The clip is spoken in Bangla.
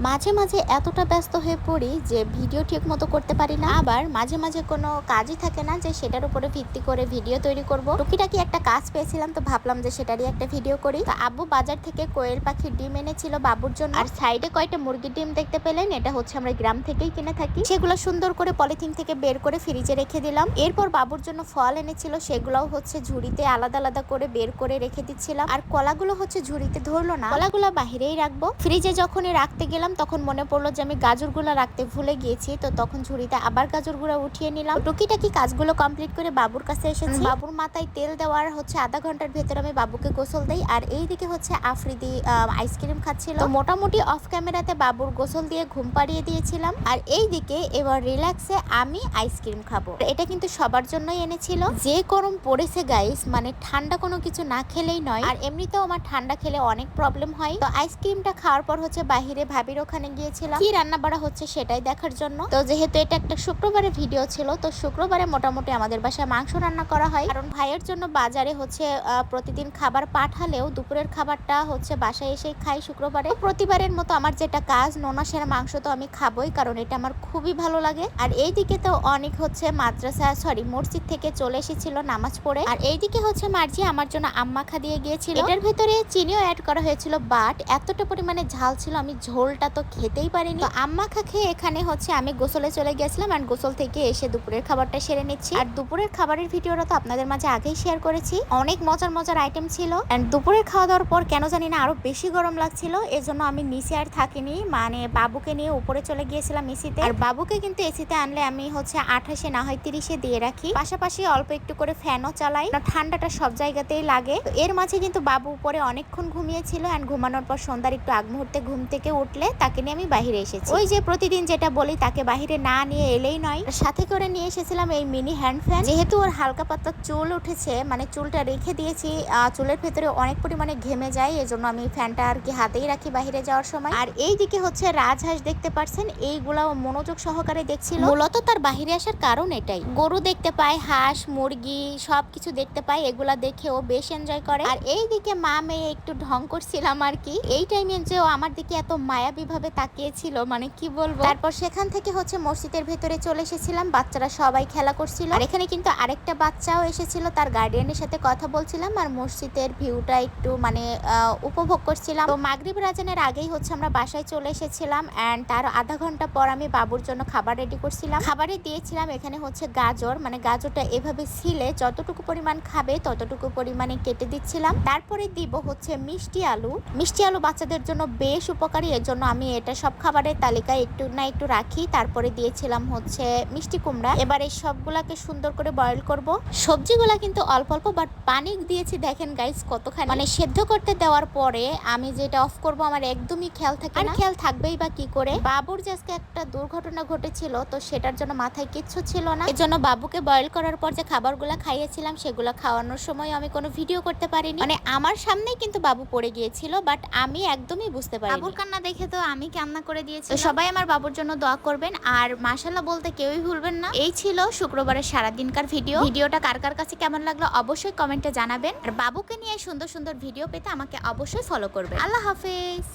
মাঝে মাঝে এতটা ব্যস্ত হয়ে পড়ি যে ভিডিও ঠিক মতো করতে পারি না, আবার মাঝে মাঝে কোনো কাজই থাকে না যে সেটার উপরে ভিত্তি করে ভিডিও তৈরি করব। টুকিটাকি একটা কাজ পেয়েছিলাম, তো ভাবলাম যে সেটারই একটা ভিডিও করি। তো আব্বু বাজার থেকে কোয়েল পাখির ডিম এনেছিল বাবুর জন্য, আর সাইডে কয়টা মুরগির ডিম দেখতে পেলেন, এটা হচ্ছে আমরা গ্রাম থেকেই কিনে থাকি। সেগুলো সুন্দর করে পলিথিন থেকে বের করে ফ্রিজে রেখে দিলাম। এরপর বাবুর জন্য ফল এনেছিল, সেগুলোও হচ্ছে ঝুড়িতে আলাদা আলাদা করে বের করে রেখে দিচ্ছিলাম। আর কলাগুলো হচ্ছে ঝুড়িতে ধরলো না, কলাগুলো বাহিরেই রাখবো। ফ্রিজে যখনই রাখতে গেলাম তখন মনে পড়লো যে আমি গাজরগুলো রাখতে ভুলে গিয়েছি, তো তখন ঝুড়িতে আবার গাজরগুলো উঠিয়ে নিলাম। টুকিটাকি কাজগুলো কমপ্লিট করে বাবুর কাছে এসেছি। বাবুর মাথায় তেল দেওয়ার হচ্ছে আধা ঘন্টার ভেতরে আমি বাবুকে গোসল দেই। আর এইদিকে হচ্ছে আফ্রিদি আইসক্রিম খাচ্ছিল। তো মোটামুটি অফ ক্যামেরাতে বাবুর গোসল দিয়ে ঘুম পাড়িয়ে দিয়েছিলাম, আর এইদিকে এবার রিল্যাক্সে আমি আইসক্রিম খাবো। এটা কিন্তু সবার জন্যই এনেছিল। যে গরম পড়েছে গাইস, মানে ঠান্ডা কোনো কিছু না খেলেই নয়, আর এমনিতেও আমার ঠান্ডা খেলে অনেক প্রবলেম হয়। তো আইসক্রিমটা খাওয়ার পর হচ্ছে বাহিরে ভাবির ওখানে গিয়েছিলাম কি রান্না বাড়া হচ্ছে সেটাই দেখার জন্য। তো যেহেতু এটা একটা শুক্রবারের ভিডিও ছিল, তো শুক্রবারে মোটামুটি আমাদের বাসায় মাংস রান্না করা হয়, কারণ ভাইয়ের জন্য বাজারে হচ্ছে প্রতিদিন খাবার পাঠালেও দুপুরের খাবারটা হচ্ছে বাসায় এসে খাই শুক্রবারে। প্রতিবারের মতো আমার যেটা কাজ, নোনাসের মাংস তো আমি খাবোই, কারণ এটা আমার খুবই ভালো লাগে। আর এইদিকে তো অনেক হচ্ছে মসজিদ থেকে চলে এসেছিল নামাজ পড়ে। আর এইদিকে হচ্ছে মার্জি আমার জন্য আম্মাখা দিয়ে গিয়েছিল। এটার ভেতরে চিনিও অ্যাড করা হয়েছিল, বাট এতটা পরিমাণে ঝাল ছিল আমি ঝোলটা তো খেতেই পারিনি। তো আম্মা খেয়ে এখানে হচ্ছে আমি গোসলে চলে গেছিলাম, আর গোসল থেকে এসে দুপুরের খাবারটা সেরে নিচ্ছি। আর দুপুরের খাবারের ভিডিওটা তো আপনাদের মাঝে আগেই শেয়ার করেছি, অনেক মজার মজার আইটেম ছিল। এন্ড দুপুরের খাওয়া দাওয়ার পর কেন জানি না আরো বেশি গরম লাগছিল, এজন্য আমি নিচে আর থাকিনি, মানে বাবুকে নিয়ে উপরে চলে গিয়েছিলাম এসিতে। আর বাবুকে কিন্তু এসিতে আনলে আমি হচ্ছে 28 না হয় 30-এ দিয়ে রাখি, পাশাপাশি অল্প একটু করে ফ্যানও চালাই, ঠান্ডাটা সব জায়গাতেই লাগে। এর মাঝে কিন্তু বাবু উপরে অনেকক্ষণ ঘুমিয়েছিল, এন্ড ঘুমানোর পর সন্ধ্যার একটু আগ মুহূর্তে ঘুম থেকে উঠলে তাকে নিয়ে আমি বাহিরে এসেছি। ওই যে প্রতিদিন যেটা বলি, তাকে বাহিরে না নিয়ে এলেই নয়। সাথে করে নিয়ে এসেছিলাম এই মিনি হ্যান্ড ফ্যান। যেহেতু ওর হালকা পাতলা চুল উঠেছে, মানে চুলটা রেখে দিয়েছি, চুলের ভেতরে অনেক পরিমাণে ঘেমে যায়, এজন্য আমি ফ্যানটা আর কি হাতেই রাখি বাহিরে যাওয়ার সময়। আর এইদিকে হচ্ছে রাজহাঁস দেখতে পাচ্ছেন, এইগুলা মনোযোগ সহকারে দেখছিল। মূলত তার বাহিরে আসার কারণ এটাই, গরু দেখতে পায়, হাঁস মুরগি সবকিছু দেখতে পায়, এগুলা দেখে ও বেশ এনজয় করে। আর এইদিকে মা মেয়ে একটু ঢং করছিলাম আর কি। এই টাইমে যে ও আমার দিকে এত মায়াবী ভাবে তাকিয়েছিল, মানে কি বলবো। তারপর সেখান থেকে হচ্ছে মসজিদের ভেতরে চলে এসেছিলাম, বাচ্চারা সবাই খেলা করছিল। আর এখানে কিন্তু আরেকটা বাচ্চাও এসেছিল, তার গার্ডিয়ানের সাথে কথা বলছিলাম, আর মসজিদের ভিউটা একটু মানে উপভোগ করছিলাম। তো মাগরিব আজানের আগেই হচ্ছে আমরা বাসায় চলে এসেছিলাম, এন্ড তার আধা ঘন্টা পর আমি বাবুর জন্য খাবার রেডি করছিলাম। খাবারে দিয়েছিলাম এখানে হচ্ছে গাজর, মানে গাজরটা এভাবে ছিলে যতটুকু পরিমাণ খাবে ততটুকু পরিমাণে কেটে দিচ্ছিলাম। তারপরে দিব হচ্ছে মিষ্টি আলু। মিষ্টি আলু বাচ্চাদের জন্য বেশ উপকারী, এর জন্য আমি এটা সব খাবারের তালিকায় একটু না একটু রাখি। তারপরে দিয়েছিলাম হচ্ছে মিষ্টি কুমড়া। এবার এই সবগুলাকে সুন্দর করে বয়েল করব। সবজিগুলা কিন্তু অল্প অল্প, বাট পানি দিয়েছি দেখেন গাইস কতখানি, মানে সেদ্ধ করতে দেওয়ার পরে আমি যেটা অফ করব আমার একদমই খেয়াল থাকে না। খেয়াল থাকবেই বা কি করে, বাবুর যে আজকে একটা দুর্ঘটনা ঘটেছিল, তো সেটার জন্য মাথায় কিচ্ছু ছিল না, এজন্য বাবুকে বয়েল করার পর যে খাবারগুলা খাইয়েছিলাম সেগুলো খাওয়ানোর সময় আমি কোনো ভিডিও করতে পারিনি। মানে আমার সামনেই কিন্তু বাবু পড়ে গিয়েছিল, বাট আমি একদমই বুঝতে পারিনি। বাবুর কান্না দেখে তো আমি কান্না করে দিয়েছি। তো সবাই আমার বাবুর জন্য দোয়া করবেন, আর মাশাআল্লাহ বলতে কেউই ভুলবেন না। এই ছিল শুক্রবারের সারাদিনকার ভিডিওটা কার কার কাছে কেমন লাগলো অবশ্যই কমেন্টে জানাবেন। আর বাবুকে নিয়ে সুন্দর সুন্দর ভিডিও পেতে আমাকে অবশ্যই ফলো করবেন। আল্লাহ হাফেজ।